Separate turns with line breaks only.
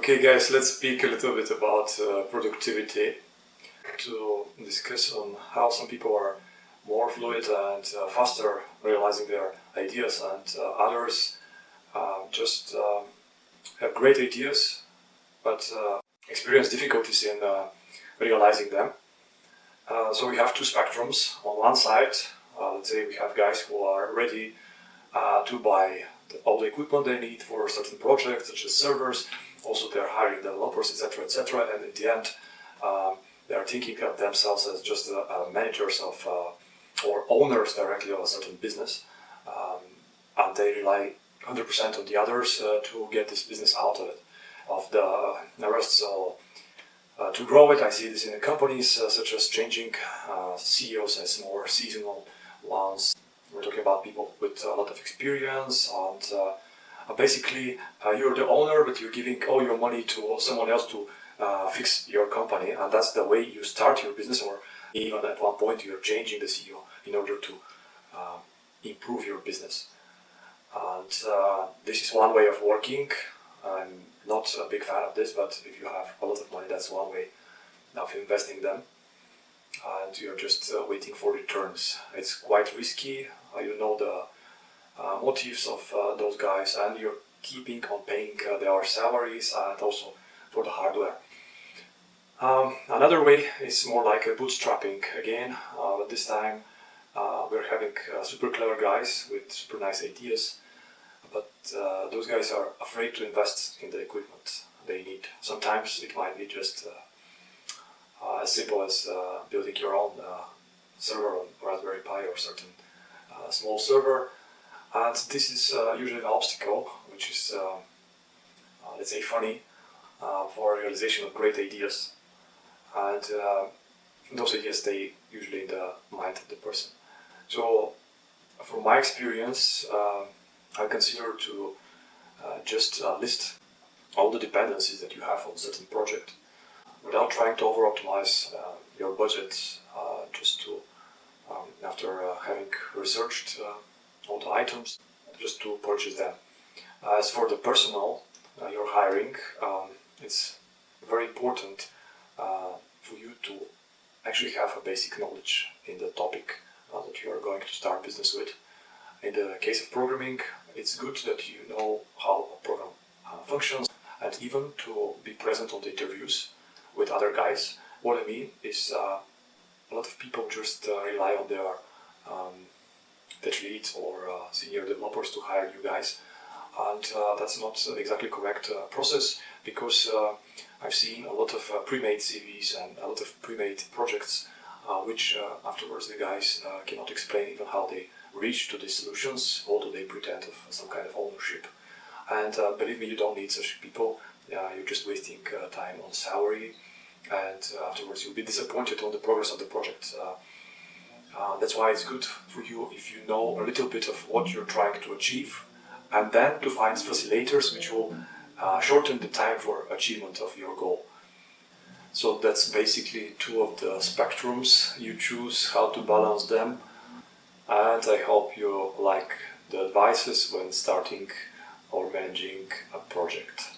Okay guys, let's speak a little bit about productivity to discuss on how some people are more fluid and faster realizing their ideas, and others just have great ideas but experience difficulties in realizing them. So we have two spectrums. On one side, let's say we have guys who are ready to buy all the equipment they need for a certain project, such as servers. Also, they're hiring developers, etc., etc. And in the end, they are thinking of themselves as just managers of or owners directly of a certain business, and they rely 100% on the others to get this business out of the rest. So to grow it, I see this in the companies such as changing CEOs as more seasonal ones. We're talking about people with a lot of experience, and basically you're the owner, but you're giving all your money to someone else to fix your company, and that's the way you start your business. Or even at one point you're changing the CEO in order to improve your business. And this is one way of working. I'm not a big fan of this, but if you have a lot of money, that's one way of investing them, and you're just waiting for returns. It's quite risky. You know the motives of those guys, and you're keeping on paying their salaries and also for the hardware. Another way is more like a bootstrapping again, but this time we're having super clever guys with super nice ideas, but those guys are afraid to invest in the equipment they need. Sometimes it might be just as simple as building your own server on Raspberry Pi or certain small server, and this is usually an obstacle which is, let's say, funny for realization of great ideas, and those ideas stay usually in the mind of the person. So from my experience, I consider to just list all the dependencies that you have on a certain project without trying to over-optimize your budget, just to, after having researched all the items, just to purchase them. As for the personnel you're hiring, it's very important for you to actually have a basic knowledge in the topic that you are going to start business with. In the case of programming, it's good that you know how a program functions, and even to be present on the interviews with other guys. What I mean is a lot of people just rely on their tech leads or senior developers to hire you guys, and that's not exactly correct process, because I've seen a lot of pre-made CVs and a lot of pre-made projects which afterwards the guys cannot explain even how they reach to these solutions, although they pretend of some kind of ownership. And believe me, you don't need such people. You're just wasting time on salary, and afterwards you'll be disappointed on the progress of the project. That's why it's good for you if you know a little bit of what you're trying to achieve, and then to find facilitators which will shorten the time for achievement of your goal. So that's basically two of the spectrums. You choose how to balance them, and I hope you like the advices when starting or managing a project.